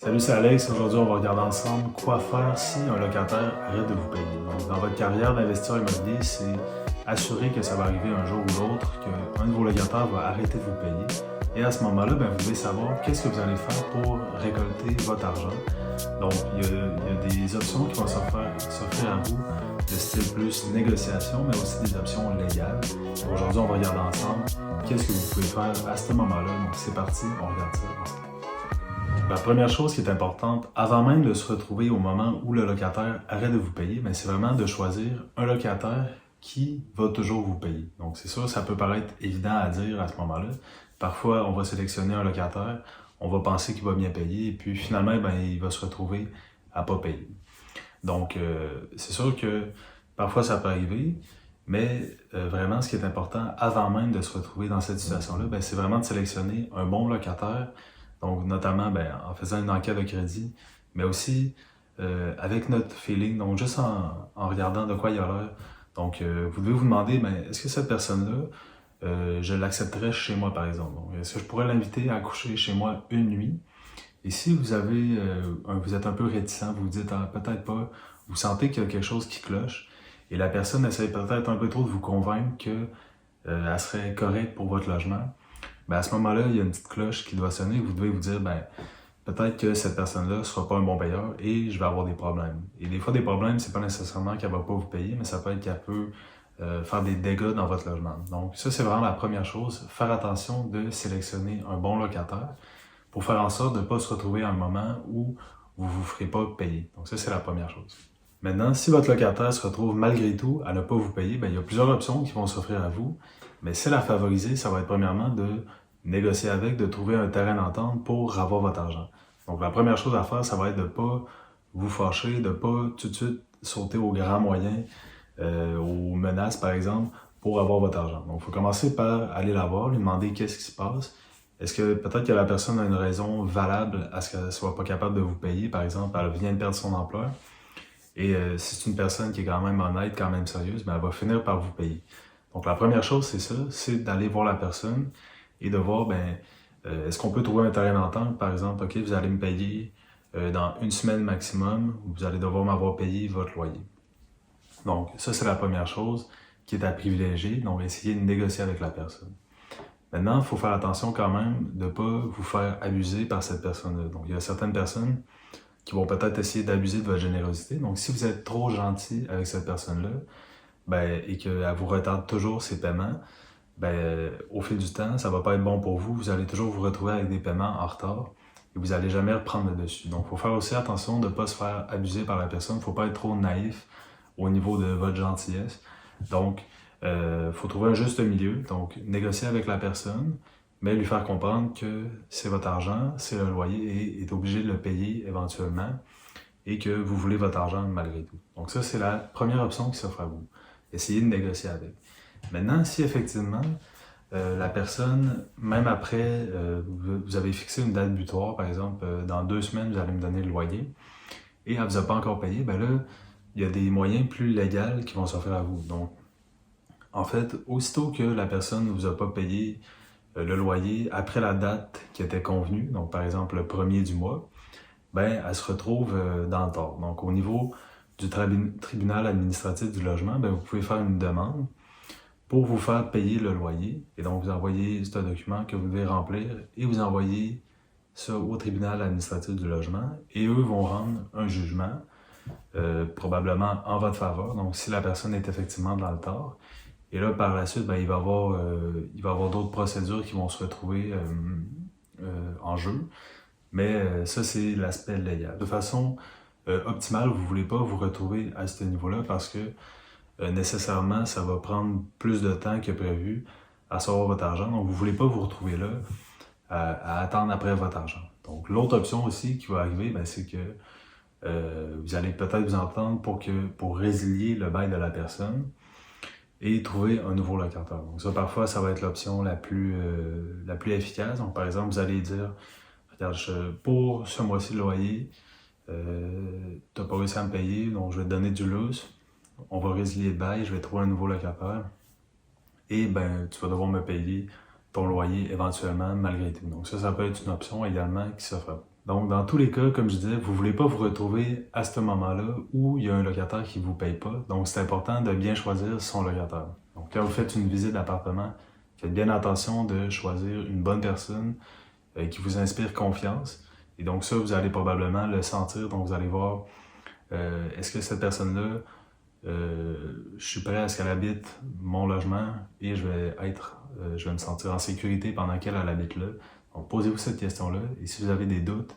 Salut, c'est Alex. Aujourd'hui, on va regarder ensemble quoi faire si un locataire arrête de vous payer. Donc, dans votre carrière d'investisseur immobilier, c'est assurer que ça va arriver un jour ou l'autre, qu'un de vos locataires va arrêter de vous payer. Et à ce moment-là, vous devez savoir qu'est-ce que vous allez faire pour récolter votre argent. Donc, il y a des options qui vont s'offrir à vous, de style plus négociation, mais aussi des options légales. Aujourd'hui, on va regarder ensemble qu'est-ce que vous pouvez faire à ce moment-là. Donc, c'est parti, on regarde ça ensemble. La première chose qui est importante, avant même de se retrouver au moment où le locataire arrête de vous payer, c'est vraiment de choisir un locataire qui va toujours vous payer. Donc c'est sûr, ça peut paraître évident à dire à ce moment-là. Parfois, on va sélectionner un locataire, on va penser qu'il va bien payer, et puis finalement, il va se retrouver à pas payer. Donc, c'est sûr que parfois ça peut arriver, mais vraiment, ce qui est important, avant même de se retrouver dans cette situation-là, c'est vraiment de sélectionner un bon locataire. Donc, notamment en faisant une enquête de crédit, mais aussi avec notre feeling, donc juste en regardant de quoi il a l'air. Donc, vous devez vous demander, est-ce que cette personne-là, je l'accepterais chez moi, par exemple? Donc, est-ce que je pourrais l'inviter à coucher chez moi une nuit? Et si vous êtes un peu réticent, vous vous dites, peut-être pas, vous sentez qu'il y a quelque chose qui cloche, et la personne essaie peut-être un peu trop de vous convaincre qu'elle serait correcte pour votre logement, à ce moment-là, il y a une petite cloche qui doit sonner. Vous devez vous dire, peut-être que cette personne-là ne sera pas un bon payeur et je vais avoir des problèmes. Et des fois, des problèmes, c'est pas nécessairement qu'elle va pas vous payer, mais ça peut être qu'elle peut faire des dégâts dans votre logement. Donc ça, c'est vraiment la première chose. Faire attention de sélectionner un bon locataire pour faire en sorte de ne pas se retrouver à un moment où vous ne vous ferez pas payer. Donc ça, c'est la première chose. Maintenant, si votre locataire se retrouve malgré tout à ne pas vous payer, il y a plusieurs options qui vont s'offrir à vous. Mais celle à favoriser, ça va être premièrement de négocier avec, de trouver un terrain d'entente pour avoir votre argent. Donc la première chose à faire, ça va être de ne pas vous fâcher, de ne pas tout de suite sauter aux grands moyens, aux menaces par exemple, pour avoir votre argent. Donc il faut commencer par aller la voir, lui demander qu'est-ce qui se passe. Est-ce que peut-être que la personne a une raison valable à ce qu'elle ne soit pas capable de vous payer, par exemple, elle vient de perdre son emploi. Et si c'est une personne qui est quand même honnête, quand même sérieuse, elle va finir par vous payer. Donc la première chose, c'est ça, c'est d'aller voir la personne et de voir, est-ce qu'on peut trouver un terrain d'entente, par exemple, OK, vous allez me payer dans une semaine maximum, vous allez devoir m'avoir payé votre loyer. Donc ça, c'est la première chose qui est à privilégier, donc essayer de négocier avec la personne. Maintenant, il faut faire attention quand même de ne pas vous faire abuser par cette personne-là. Donc il y a certaines personnes qui vont peut-être essayer d'abuser de votre générosité. Donc si vous êtes trop gentil avec cette personne-là, et qu'elle vous retarde toujours ses paiements, au fil du temps, ça va pas être bon pour vous. Vous allez toujours vous retrouver avec des paiements en retard et vous n'allez jamais reprendre le dessus. Donc, il faut faire aussi attention de ne pas se faire abuser par la personne. Il ne faut pas être trop naïf au niveau de votre gentillesse. Donc, il faut trouver un juste milieu. Donc, négocier avec la personne, mais lui faire comprendre que c'est votre argent, c'est le loyer et est obligé de le payer éventuellement et que vous voulez votre argent malgré tout. Donc ça, c'est la première option qui s'offre à vous. Essayez de négocier avec. Maintenant, si effectivement, la personne, même après, vous avez fixé une date butoir, par exemple, dans 2 semaines, vous allez me donner le loyer, et elle ne vous a pas encore payé, là, il y a des moyens plus légaux qui vont s'offrir à vous. Donc, en fait, aussitôt que la personne ne vous a pas payé le loyer après la date qui était convenue, donc par exemple le 1er du mois, elle se retrouve dans le tort. Donc, au niveau du tribunal administratif du logement, vous pouvez faire une demande pour vous faire payer le loyer. Et donc, vous envoyez ce document que vous devez remplir et vous envoyez ça au tribunal administratif du logement. Et eux vont rendre un jugement, probablement en votre faveur. Donc, si la personne est effectivement dans le tort. Et là, par la suite, il va y avoir d'autres procédures qui vont se retrouver en jeu. Mais ça, c'est l'aspect légal. De façon optimale, vous ne voulez pas vous retrouver à ce niveau-là parce que nécessairement, ça va prendre plus de temps que prévu à savoir votre argent. Donc, vous ne voulez pas vous retrouver là à attendre après votre argent. Donc, l'autre option aussi qui va arriver, c'est que vous allez peut-être vous entendre pour résilier le bail de la personne et trouver un nouveau locataire. Donc ça, parfois, ça va être l'option la plus efficace. Donc, par exemple, vous allez dire, regarde, pour ce mois-ci de loyer, tu n'as pas réussi à me payer, donc je vais te donner du lousse. On va résilier le bail, je vais trouver un nouveau locataire. Et tu vas devoir me payer ton loyer éventuellement malgré tout. Donc ça peut être une option également qui s'offre à vous. Donc, dans tous les cas, comme je disais, vous ne voulez pas vous retrouver à ce moment-là où il y a un locataire qui ne vous paye pas. Donc, c'est important de bien choisir son locataire. Donc, quand vous faites une visite d'appartement, faites bien attention de choisir une bonne personne qui vous inspire confiance. Et donc, ça, vous allez probablement le sentir. Donc, vous allez voir, est-ce que cette personne-là, je suis prêt à ce qu'elle habite mon logement et je vais me sentir en sécurité pendant qu'elle habite là. Donc, posez-vous cette question-là et si vous avez des doutes,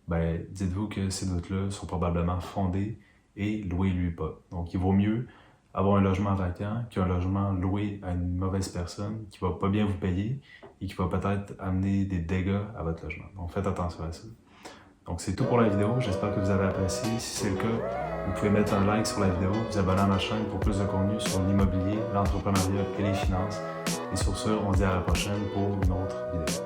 ben, dites-vous que ces doutes-là sont probablement fondés et louez-lui pas. Donc, il vaut mieux avoir un logement vacant qu'un logement loué à une mauvaise personne qui va pas bien vous payer et qui va peut-être amener des dégâts à votre logement. Donc, faites attention à ça. Donc, c'est tout pour la vidéo. J'espère que vous avez apprécié. Si c'est le cas, vous pouvez mettre un like sur la vidéo, vous abonner à ma chaîne pour plus de contenu sur l'immobilier, l'entrepreneuriat et les finances. Et sur ce, on se dit à la prochaine pour une autre vidéo.